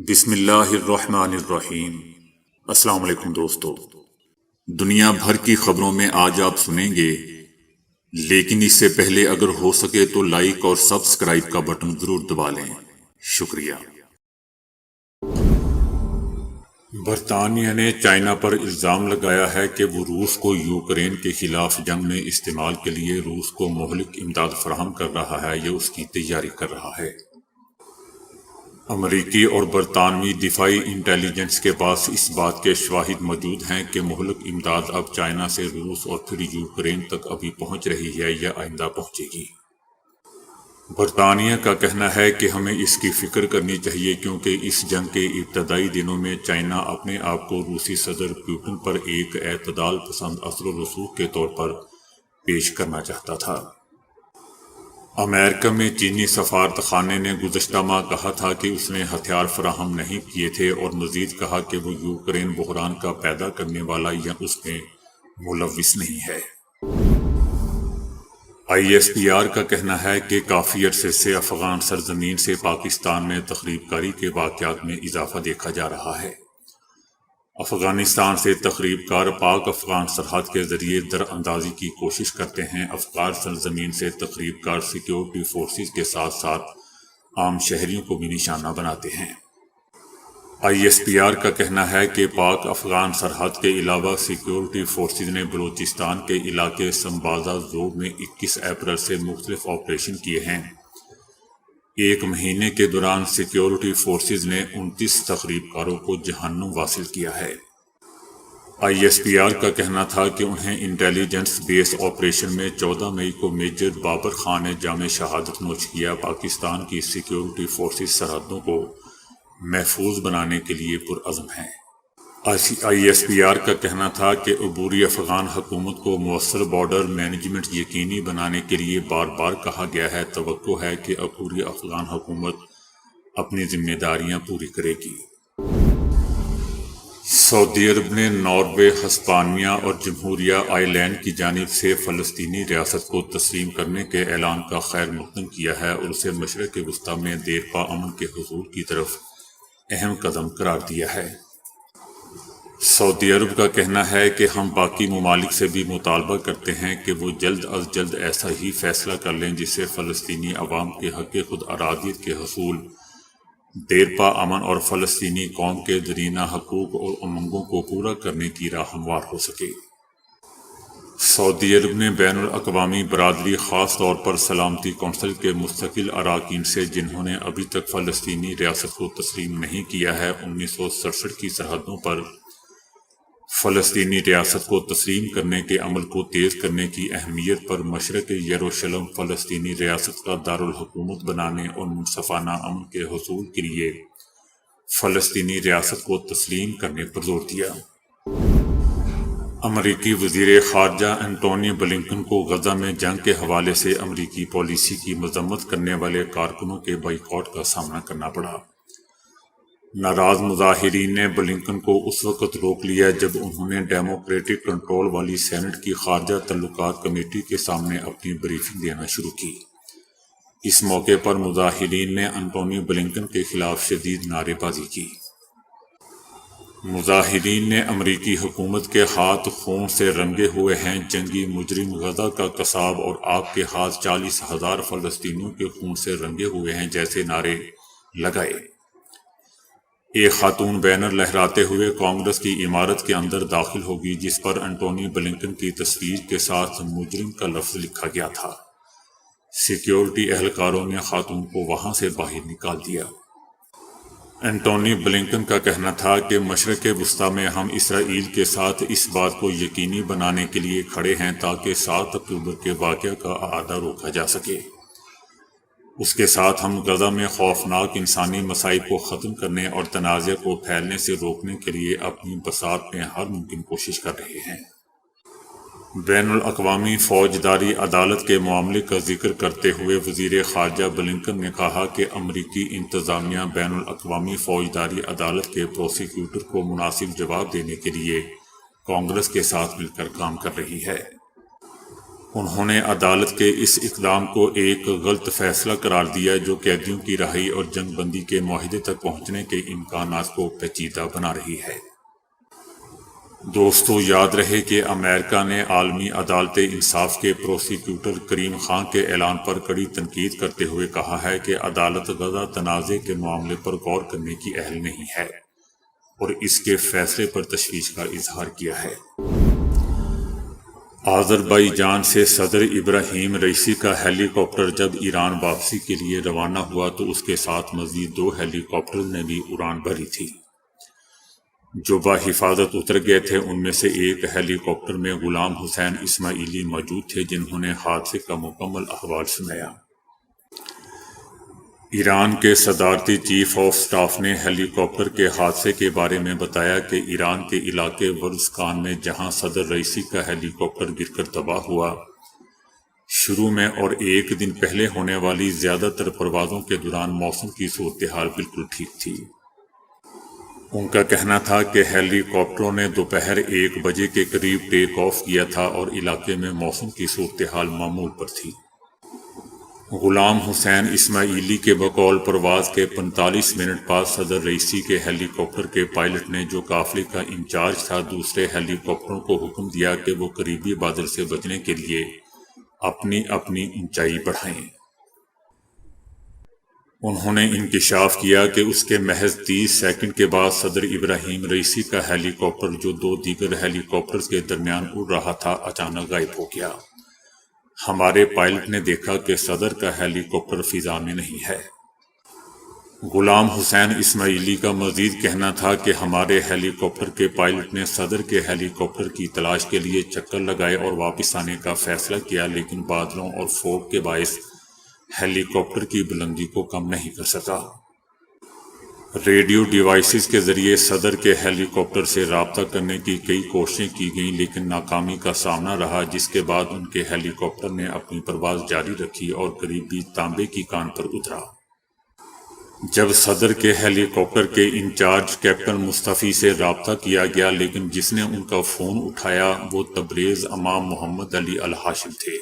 بسم اللہ الرحمن الرحیم۔ السلام علیکم دوستو، دنیا بھر کی خبروں میں آج آپ سنیں گے، لیکن اس سے پہلے اگر ہو سکے تو لائک اور سبسکرائب کا بٹن ضرور دبا لیں۔ شکریہ۔ برطانیہ نے چائنا پر الزام لگایا ہے کہ وہ روس کو یوکرین کے خلاف جنگ میں استعمال کے لیے روس کو مہلک امداد فراہم کر رہا ہے یا اس کی تیاری کر رہا ہے۔ امریکی اور برطانوی دفاعی انٹیلیجنس کے پاس اس بات کے شواہد موجود ہیں کہ مہلک امداد اب چائنا سے روس اور پھر یوکرین تک ابھی پہنچ رہی ہے یا آئندہ پہنچے گی۔ برطانیہ کا کہنا ہے کہ ہمیں اس کی فکر کرنی چاہیے کیونکہ اس جنگ کے ابتدائی دنوں میں چائنا اپنے آپ کو روسی صدر پوٹن پر ایک اعتدال پسند اثر و رسوخ کے طور پر پیش کرنا چاہتا تھا۔ امریکہ میں چینی سفارت خانے نے گزشتہ ماہ کہا تھا کہ اس نے ہتھیار فراہم نہیں کیے تھے اور مزید کہا کہ وہ یوکرین بحران کا پیدا کرنے والا یا اس میں ملوث نہیں ہے۔ ISPR کا کہنا ہے کہ کافی عرصے سے افغان سرزمین سے پاکستان میں تخریب کاری کے واقعات میں اضافہ دیکھا جا رہا ہے۔ افغانستان سے تخریب کار پاک افغان سرحد کے ذریعے در اندازی کی کوشش کرتے ہیں۔ افغان سرزمین سے تخریب کار سیکیورٹی فورسز کے ساتھ ساتھ عام شہریوں کو بھی نشانہ بناتے ہیں۔ ISPR کا کہنا ہے کہ پاک افغان سرحد کے علاوہ سیکیورٹی فورسز نے بلوچستان کے علاقے سمبازا زوب میں 21 اپریل سے مختلف آپریشن کیے ہیں۔ ایک مہینے کے دوران سیکیورٹی فورسز نے 29 تخریب کاروں کو جہنم واصل کیا ہے۔ ISPR کا کہنا تھا کہ انہیں انٹیلیجنس بیس آپریشن میں 14 مئی کو میجر بابر خان نے جامع شہادت نوش کیا۔ پاکستان کی سیکیورٹی فورسز سرحدوں کو محفوظ بنانے کے لیے پرعزم ہیں۔ ISPR کا کہنا تھا کہ عبوری افغان حکومت کو مؤثر بارڈر مینجمنٹ یقینی بنانے کے لیے بار بار کہا گیا ہے۔ توقع ہے کہ عبوری افغان حکومت اپنی ذمہ داریاں پوری کرے گی۔ سعودی عرب نے ناروے، ہسپانیہ اور جمہوریہ آئی لینڈ کی جانب سے فلسطینی ریاست کو تسلیم کرنے کے اعلان کا خیر مقدم کیا ہے اور اسے مشرق وسطیٰ میں دیرپا امن کے حصول کی طرف اہم قدم قرار دیا ہے۔ سعودی عرب کا کہنا ہے کہ ہم باقی ممالک سے بھی مطالبہ کرتے ہیں کہ وہ جلد از جلد ایسا ہی فیصلہ کر لیں جس سے فلسطینی عوام کے حق خود ارادیت کے حصول، دیرپا امن اور فلسطینی قوم کے دیرینہ حقوق اور امنگوں کو پورا کرنے کی راہ ہموار ہو سکے۔ سعودی عرب نے بین الاقوامی برادری، خاص طور پر سلامتی کونسل کے مستقل اراکین سے جنہوں نے ابھی تک فلسطینی ریاست کو تسلیم نہیں کیا ہے، 1967 کی سرحدوں پر فلسطینی ریاست کو تسلیم کرنے کے عمل کو تیز کرنے کی اہمیت پر مشرق یروشلم فلسطینی ریاست کا دارالحکومت بنانے اور منصفانہ امن کے حصول کے لیے فلسطینی ریاست کو تسلیم کرنے پر زور دیا۔ امریکی وزیر خارجہ انٹونی بلنکن کو غزہ میں جنگ کے حوالے سے امریکی پالیسی کی مذمت کرنے والے کارکنوں کے بائیکاٹ کا سامنا کرنا پڑا۔ ناراض مظاہرین نے بلنکن کو اس وقت روک لیا جب انہوں نے ڈیموکریٹک کنٹرول والی سینٹ کی خارجہ تعلقات کمیٹی کے سامنے اپنی بریفنگ دینا شروع کی۔ اس موقع پر مظاہرین نے انٹونی بلنکن کے خلاف شدید نعرے بازی کی۔ مظاہرین نے امریکی حکومت کے ہاتھ خون سے رنگے ہوئے ہیں، جنگی مجرم غزہ کا قصاب اور آپ کے ہاتھ 40,000 فلسطینیوں کے خون سے رنگے ہوئے ہیں جیسے نعرے لگائے۔ ایک خاتون بینر لہراتے ہوئے کانگریس کی عمارت کے اندر داخل ہوگی جس پر انٹونی بلنکن کی تصویر کے ساتھ مجرم کا لفظ لکھا گیا تھا۔ سیکیورٹی اہلکاروں نے خاتون کو وہاں سے باہر نکال دیا۔ انٹونی بلنکن کا کہنا تھا کہ مشرق وسطیٰ میں ہم اسرائیل کے ساتھ اس بات کو یقینی بنانے کے لیے کھڑے ہیں تاکہ 7 اکتوبر کے واقعہ کا اعادہ روکا جا سکے۔ اس کے ساتھ ہم غزہ میں خوفناک انسانی مصائب کو ختم کرنے اور تنازع کو پھیلنے سے روکنے کے لیے اپنی بساط میں ہر ممکن کوشش کر رہے ہیں۔ بین الاقوامی فوجداری عدالت کے معاملے کا ذکر کرتے ہوئے وزیر خارجہ بلنکن نے کہا کہ امریکی انتظامیہ بین الاقوامی فوجداری عدالت کے پروسیکیوٹر کو مناسب جواب دینے کے لیے کانگریس کے ساتھ مل کر کام کر رہی ہے۔ انہوں نے عدالت کے اس اقدام کو ایک غلط فیصلہ قرار دیا جو قیدیوں کی رہائی اور جنگ بندی کے معاہدے تک پہنچنے کے امکانات کو پیچیدہ بنا رہی ہے۔ دوستو، یاد رہے کہ امریکہ نے عالمی عدالت انصاف کے پروسیکیوٹر کریم خان کے اعلان پر کڑی تنقید کرتے ہوئے کہا ہے کہ عدالت غزہ تنازع کے معاملے پر غور کرنے کی اہل نہیں ہے اور اس کے فیصلے پر تشویش کا اظہار کیا ہے۔ آذربائیجان سے صدر ابراہیم رئیسی کا ہیلی کاپٹر جب ایران واپسی کے لیے روانہ ہوا تو اس کے ساتھ مزید 2 ہیلی کاپٹر نے بھی اڑان بھری تھی جو بحفاظت اتر گئے تھے۔ ان میں سے ایک ہیلی کاپٹر میں غلام حسین اسماعیلی موجود تھے جنہوں نے حادثے کا مکمل احوال سنایا۔ ایران کے صدارتی چیف آف سٹاف نے ہیلی کاپٹر کے حادثے کے بارے میں بتایا کہ ایران کے علاقے ورزقان میں جہاں صدر رئیسی کا ہیلی کاپٹر گر کر تباہ ہوا شروع میں اور ایک دن پہلے ہونے والی زیادہ تر پروازوں کے دوران موسم کی صورتحال بالکل ٹھیک تھی۔ ان کا کہنا تھا کہ ہیلی کاپٹروں نے دوپہر 1 بجے کے قریب ٹیک آف کیا تھا اور علاقے میں موسم کی صورتحال معمول پر تھی۔ غلام حسین اسماعیلی کے بقول پرواز کے 45 منٹ بعد صدر رئیسی کے ہیلی کاپٹر کے پائلٹ نے جو قافلے کا انچارج تھا دوسرے ہیلی کاپٹروں کو حکم دیا کہ وہ قریبی بادل سے بچنے کے لیے اپنی اونچائی بڑھائیں۔ انہوں نے انکشاف کیا کہ اس کے محض 30 سیکنڈ کے بعد صدر ابراہیم رئیسی کا ہیلی کاپٹر جو 2 دیگر ہیلی کاپٹرز کے درمیان اڑ رہا تھا اچانک غائب ہو گیا۔ ہمارے پائلٹ نے دیکھا کہ صدر کا ہیلی کاپٹر فضا میں نہیں ہے۔ غلام حسین اسماعیلی کا مزید کہنا تھا کہ ہمارے ہیلی کاپٹر کے پائلٹ نے صدر کے ہیلی کاپٹر کی تلاش کے لیے چکر لگائے اور واپس آنے کا فیصلہ کیا لیکن بادلوں اور فوگ کے باعث ہیلی کاپٹر کی بلندی کو کم نہیں کر سکا۔ ریڈیو ڈیوائسز کے ذریعے صدر کے ہیلی کاپٹر سے رابطہ کرنے کی کئی کوششیں کی گئیں لیکن ناکامی کا سامنا رہا، جس کے بعد ان کے ہیلی کاپٹر نے اپنی پرواز جاری رکھی اور قریبی تانبے کی کان پر اترا۔ جب صدر کے ہیلی کاپٹر کے انچارج کیپٹن مصطفی سے رابطہ کیا گیا لیکن جس نے ان کا فون اٹھایا وہ تبریز امام محمد علی الہاشم تھے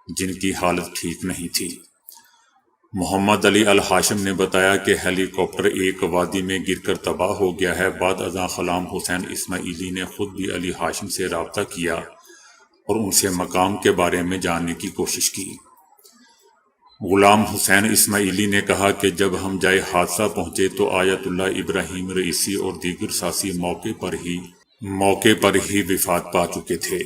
جن کی حالت ٹھیک نہیں تھی۔ محمد علی الہاشم نے بتایا کہ ہیلی کاپٹر ایک وادی میں گر کر تباہ ہو گیا ہے۔ بعد ازاں غلام حسین اسماعیلی نے خود بھی علی ہاشم سے رابطہ کیا اور ان سے مقام کے بارے میں جاننے کی کوشش کی۔ غلام حسین اسماعیلی نے کہا کہ جب ہم جائے حادثہ پہنچے تو آیت اللہ ابراہیم رئیسی اور دیگر ساتھی موقع پر ہی وفات پا چکے تھے،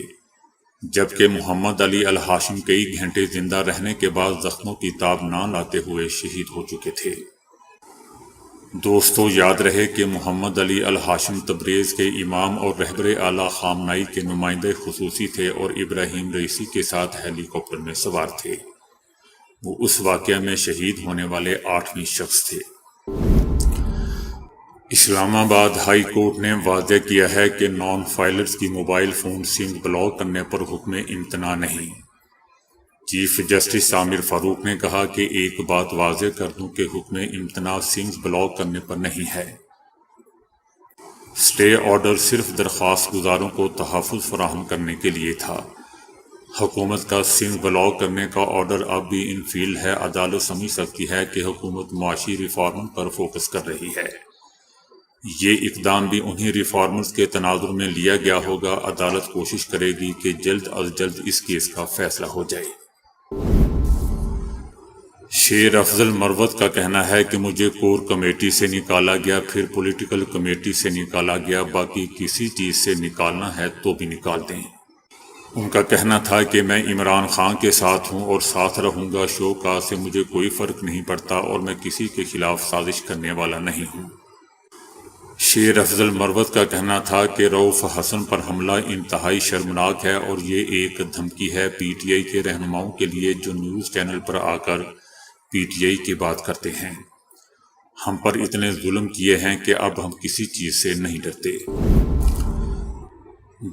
جبکہ محمد علی الہاشم کئی گھنٹے زندہ رہنے کے بعد زخموں کی تاب نہ لاتے ہوئے شہید ہو چکے تھے۔ دوستو، یاد رہے کہ محمد علی الہاشم تبریز کے امام اور رہبر اعلیٰ خامنائی کے نمائندے خصوصی تھے اور ابراہیم رئیسی کے ساتھ ہیلی کاپٹر میں سوار تھے۔ وہ اس واقعہ میں شہید ہونے والے 8ویں شخص تھے۔ اسلام آباد ہائی کورٹ نے واضح کیا ہے کہ نان فائلرز کی موبائل فون سمز بلاک کرنے پر حکم امتناع نہیں۔ چیف جسٹس عامر فاروق نے کہا کہ ایک بات واضح کر دوں کہ حکم امتناع سمز بلاک کرنے پر نہیں ہے۔ سٹے آرڈر صرف درخواست گزاروں کو تحفظ فراہم کرنے کے لیے تھا۔ حکومت کا سمز بلاک کرنے کا آرڈر اب بھی ان فیلڈ ہے۔ عدالت سمجھ سکتی ہے کہ حکومت معاشی ریفارم پر فوکس کر رہی ہے۔ یہ اقدام بھی انہی ریفارمز کے تناظر میں لیا گیا ہوگا۔ عدالت کوشش کرے گی کہ جلد از جلد اس کیس کا فیصلہ ہو جائے۔ شیر افضل مروت کا کہنا ہے کہ مجھے کور کمیٹی سے نکالا گیا، پھر پولیٹیکل کمیٹی سے نکالا گیا، باقی کسی چیز سے نکالنا ہے تو بھی نکال دیں۔ ان کا کہنا تھا کہ میں عمران خان کے ساتھ ہوں اور ساتھ رہوں گا، شو کاز سے مجھے کوئی فرق نہیں پڑتا اور میں کسی کے خلاف سازش کرنے والا نہیں ہوں۔ شیر افضل مروت کا کہنا تھا کہ رؤف حسن پر حملہ انتہائی شرمناک ہے اور یہ ایک دھمکی ہے پی ٹی آئی کے رہنماؤں کے لیے جو نیوز چینل پر آ کر پی ٹی آئی کی بات کرتے ہیں۔ ہم پر اتنے ظلم کیے ہیں کہ اب ہم کسی چیز سے نہیں ڈرتے۔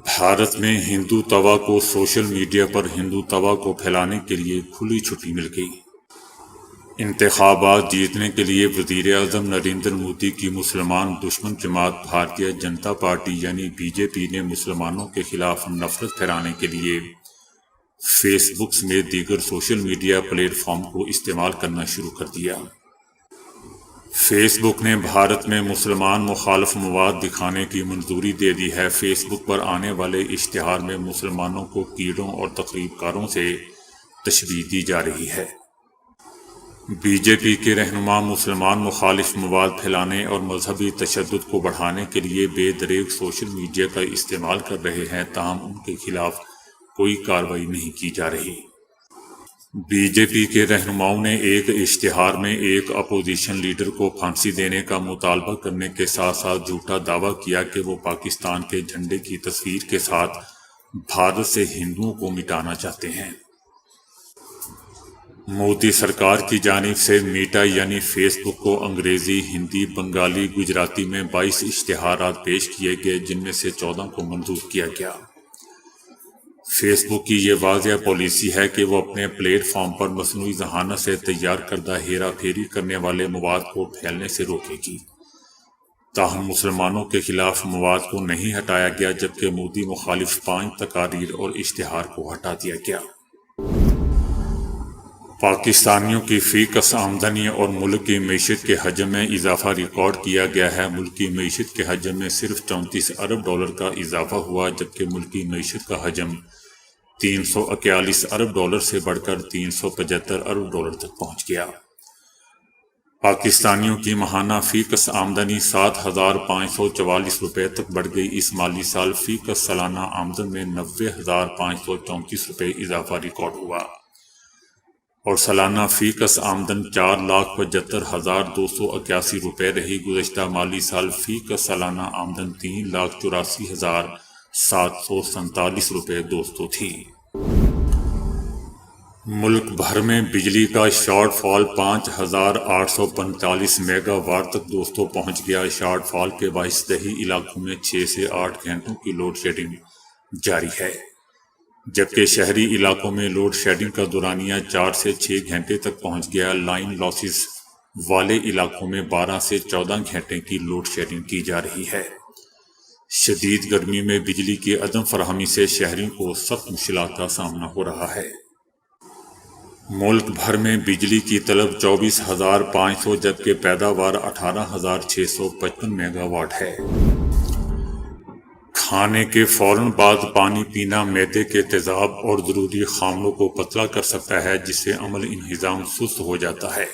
بھارت میں ہندو توا کو سوشل میڈیا پر ہندو توا کو پھیلانے کے لیے کھلی چھٹی مل گئی۔ انتخابات جیتنے کے لیے وزیر اعظم نریندر مودی کی مسلمان دشمن جماعت بھارتیہ جنتا پارٹی یعنی بی جے پی نے مسلمانوں کے خلاف نفرت پھیلانے کے لیے فیس بک سمیت دیگر سوشل میڈیا پلیٹ فارم کو استعمال کرنا شروع کر دیا۔ فیس بک نے بھارت میں مسلمان مخالف مواد دکھانے کی منظوری دے دی ہے۔ فیس بک پر آنے والے اشتہار میں مسلمانوں کو کیڑوں اور تخریب کاروں سے تشبیہ دی جا رہی ہے۔ بی جے پی کے رہنما مسلمان مخالف مواد پھیلانے اور مذہبی تشدد کو بڑھانے کے لیے بے دریغ سوشل میڈیا کا استعمال کر رہے ہیں، تاہم ان کے خلاف کوئی کارروائی نہیں کی جا رہی۔ بی جے پی کے رہنماؤں نے ایک اشتہار میں ایک اپوزیشن لیڈر کو پھانسی دینے کا مطالبہ کرنے کے ساتھ ساتھ جھوٹا دعویٰ کیا کہ وہ پاکستان کے جھنڈے کی تصویر کے ساتھ بھارت سے ہندوؤں کو مٹانا چاہتے ہیں۔ مودی سرکار کی جانب سے میٹا یعنی فیس بک کو انگریزی، ہندی، بنگالی، گجراتی میں 22 اشتہارات پیش کیے گئے، جن میں سے 14 کو منظور کیا گیا۔ فیس بک کی یہ واضح پالیسی ہے کہ وہ اپنے پلیٹ فارم پر مصنوعی ذہانت سے تیار کردہ ہیرا پھیری کرنے والے مواد کو پھیلنے سے روکے گی۔ تاہم مسلمانوں کے خلاف مواد کو نہیں ہٹایا گیا، جبکہ مودی مخالف 5 تقاریر اور اشتہار کو ہٹا دیا گیا۔ پاکستانیوں کی فی کس آمدنی اور ملک کی معیشت کے حجم میں اضافہ ریکارڈ کیا گیا ہے۔ ملک کی معیشت کے حجم میں صرف 34 ارب ڈالر کا اضافہ ہوا، جبکہ ملکی معیشت کا حجم 341 ارب ڈالر سے بڑھ کر 375 ارب ڈالر تک پہنچ گیا۔ پاکستانیوں کی ماہانہ فی کس آمدنی 7,544 روپے تک بڑھ گئی۔ اس مالی سال فی کس سالانہ آمدن میں 90,534 روپے اضافہ ریکارڈ ہوا اور سالانہ فی کس آمدن 4,75,281 روپے رہی۔ گزشتہ مالی سال فی کس سالانہ آمدن 3,84,747 روپے تھی۔ ملک بھر میں بجلی کا شارٹ فال 5,845 میگا واٹ تک پہنچ گیا۔ شارٹ فال کے باعث دیہی علاقوں میں 6 سے 8 گھنٹوں کی لوڈ شیڈنگ جاری ہے، جبکہ شہری علاقوں میں لوڈ شیڈنگ کا دورانیہ 4 سے 6 گھنٹے تک پہنچ گیا۔ لائن لاسز والے علاقوں میں 12 سے 14 گھنٹے کی لوڈ شیڈنگ کی جا رہی ہے۔ شدید گرمی میں بجلی کی عدم فراہمی سے شہریوں کو سخت مشکلات کا سامنا ہو رہا ہے۔ ملک بھر میں بجلی کی طلب 24,500 جبکہ پیداوار 18,655 میگا واٹ ہے۔ کھانے کے فوراً بعد پانی پینا معدے کے تیزاب اور ضروری خاملوں کو پتلا کر سکتا ہے، جس سے عمل انہضام سست ہو جاتا ہے۔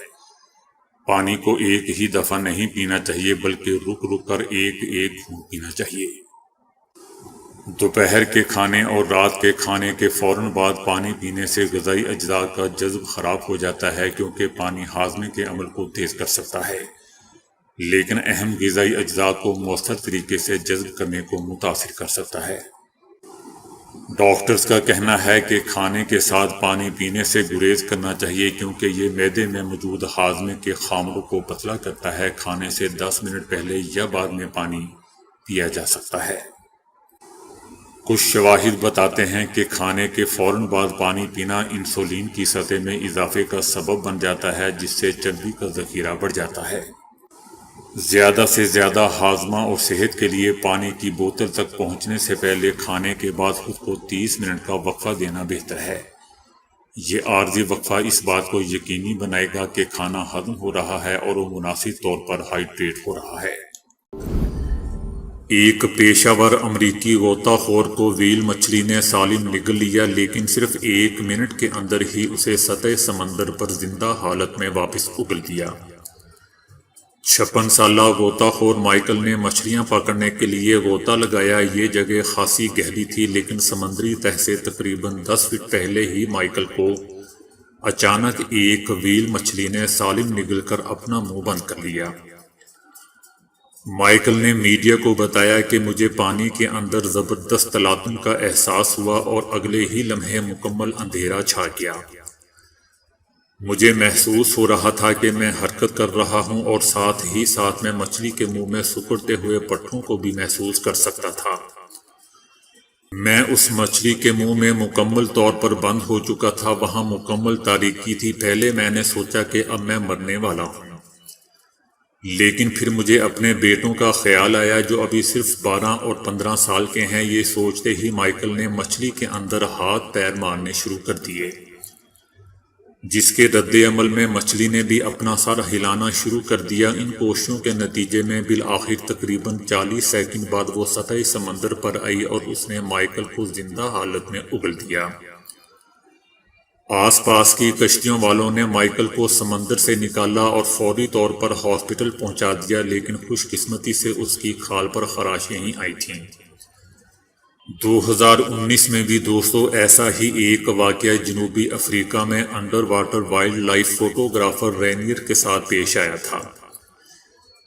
پانی کو ایک ہی دفعہ نہیں پینا چاہیے بلکہ رک رک کر ایک گھونٹ پینا چاہیے۔ دوپہر کے کھانے اور رات کے کھانے کے فوراً بعد پانی پینے سے غذائی اجزاء کا جذب خراب ہو جاتا ہے، کیونکہ پانی ہاضمے کے عمل کو تیز کر سکتا ہے، لیکن اہم غذائی اجزاء کو مؤثر طریقے سے جذب کرنے کو متاثر کر سکتا ہے۔ ڈاکٹرز کا کہنا ہے کہ کھانے کے ساتھ پانی پینے سے گریز کرنا چاہیے، کیونکہ یہ معدے میں موجود ہاضمے کے خاملوں کو پتلا کرتا ہے۔ کھانے سے 10 منٹ پہلے یا بعد میں پانی پیا جا سکتا ہے۔ کچھ شواہد بتاتے ہیں کہ کھانے کے فوراً بعد پانی پینا انسولین کی سطح میں اضافے کا سبب بن جاتا ہے، جس سے چربی کا ذخیرہ بڑھ جاتا ہے۔ زیادہ سے زیادہ ہاضمہ اور صحت کے لیے پانی کی بوتل تک پہنچنے سے پہلے کھانے کے بعد خود کو 30 منٹ کا وقفہ دینا بہتر ہے۔ یہ عارضی وقفہ اس بات کو یقینی بنائے گا کہ کھانا ہضم ہو رہا ہے اور وہ مناسب طور پر ہائیڈریٹ ہو رہا ہے۔ ایک پیشہ ور امریکی غوطہ خور کو ویل مچھلی نے سالم نگل لیا، لیکن صرف 1 منٹ کے اندر ہی اسے سطح سمندر پر زندہ حالت میں واپس اگل دیا۔ 56 سالہ غوطہ خور مائیکل نے مچھلیاں پکڑنے کے لیے غوطہ لگایا۔ یہ جگہ خاصی گہری تھی، لیکن سمندری تہہ سے تقریباً 10 فٹ پہلے ہی مائیکل کو اچانک ایک ویل مچھلی نے سالم نگل کر اپنا منہ بند کر لیا۔ مائیکل نے میڈیا کو بتایا کہ مجھے پانی کے اندر زبردست تلاطم کا احساس ہوا اور اگلے ہی لمحے مکمل اندھیرا چھا گیا۔ مجھے محسوس ہو رہا تھا کہ میں حرکت کر رہا ہوں اور ساتھ ہی ساتھ میں مچھلی کے منہ میں سکڑتے ہوئے پٹھوں کو بھی محسوس کر سکتا تھا۔ میں اس مچھلی کے منہ میں مکمل طور پر بند ہو چکا تھا۔ وہاں مکمل تاریکی تھی۔ پہلے میں نے سوچا کہ اب میں مرنے والا ہوں۔ لیکن پھر مجھے اپنے بیٹوں کا خیال آیا جو ابھی صرف 12 اور 15 سال کے ہیں۔ یہ سوچتے ہی مائیکل نے مچھلی کے اندر ہاتھ پیر مارنے شروع کر دیے، جس کے رد عمل میں مچھلی نے بھی اپنا سر ہلانا شروع کر دیا۔ ان کوششوں کے نتیجے میں بالآخر تقریباً 40 سیکنڈ بعد وہ سطح سمندر پر آئی اور اس نے مائیکل کو زندہ حالت میں اگل دیا۔ آس پاس کی کشتیوں والوں نے مائیکل کو سمندر سے نکالا اور فوری طور پر ہاسپٹل پہنچا دیا، لیکن خوش قسمتی سے اس کی کھال پر خراشیں ہی آئی تھیں۔ 2019 میں بھی دوستو ایسا ہی ایک واقعہ جنوبی افریقہ میں underwater wildlife photographer Rainier کے ساتھ پیش آیا تھا،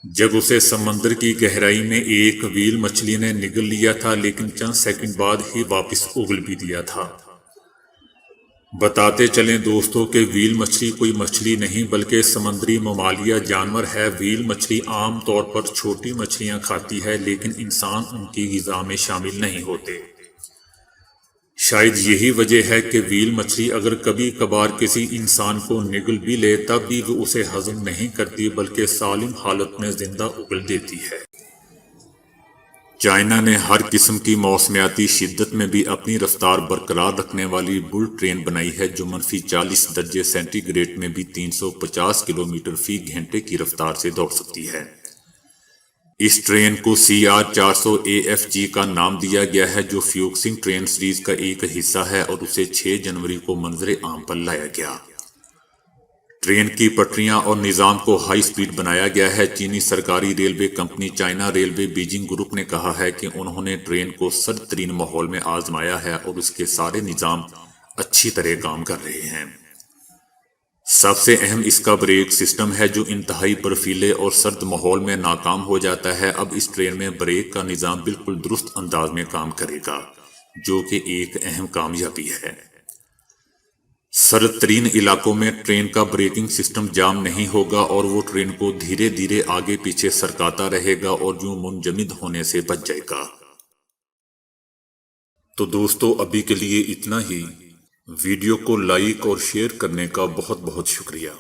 جب اسے سمندر کی گہرائی میں ایک ویل مچھلی نے نگل لیا تھا، لیکن چند سیکنڈ بعد ہی واپس اگل بھی دیا تھا۔ بتاتے چلیں دوستوں کہ ویل مچھلی کوئی مچھلی نہیں بلکہ سمندری ممالیہ جانور ہے۔ ویل مچھلی عام طور پر چھوٹی مچھلیاں کھاتی ہے، لیکن انسان ان کی غذا میں شامل نہیں ہوتے۔ شاید یہی وجہ ہے کہ ویل مچھلی اگر کبھی کبھار کسی انسان کو نگل بھی لے تب بھی وہ اسے ہضم نہیں کرتی بلکہ سالم حالت میں زندہ اگل دیتی ہے۔ چائنا نے ہر قسم کی موسمیاتی شدت میں بھی اپنی رفتار برقرار رکھنے والی بلٹ ٹرین بنائی ہے جو -40 درجے سینٹی گریڈ میں بھی 350 کلومیٹر فی گھنٹے کی رفتار سے دوڑ سکتی ہے۔ اس ٹرین کو CR400AFG کا نام دیا گیا ہے جو فیوکسنگ ٹرین سیریز کا ایک حصہ ہے اور اسے 6 جنوری کو منظر عام پر لایا گیا۔ ٹرین کی پٹریاں اور نظام کو ہائی سپیڈ بنایا گیا ہے۔ چینی سرکاری railway company China railway Beijing group نے کہا ہے کہ انہوں نے ٹرین کو سرد ترین ماحول میں آزمایا ہے اور اس کے سارے نظام اچھی طرح کام کر رہے ہیں۔ سب سے اہم اس کا بریک سسٹم ہے جو انتہائی برفیلے اور سرد ماحول میں ناکام ہو جاتا ہے۔ اب اس ٹرین میں بریک کا نظام بالکل درست انداز میں کام کرے گا، جو کہ ایک اہم کامیابی ہے۔ سرد ترین علاقوں میں ٹرین کا بریکنگ سسٹم جام نہیں ہوگا اور وہ ٹرین کو دھیرے دھیرے آگے پیچھے سرکاتا رہے گا اور یوں منجمد ہونے سے بچ جائے گا۔ تو دوستو ابھی کے لیے اتنا ہی۔ ویڈیو کو لائک اور شیئر کرنے کا بہت بہت شکریہ۔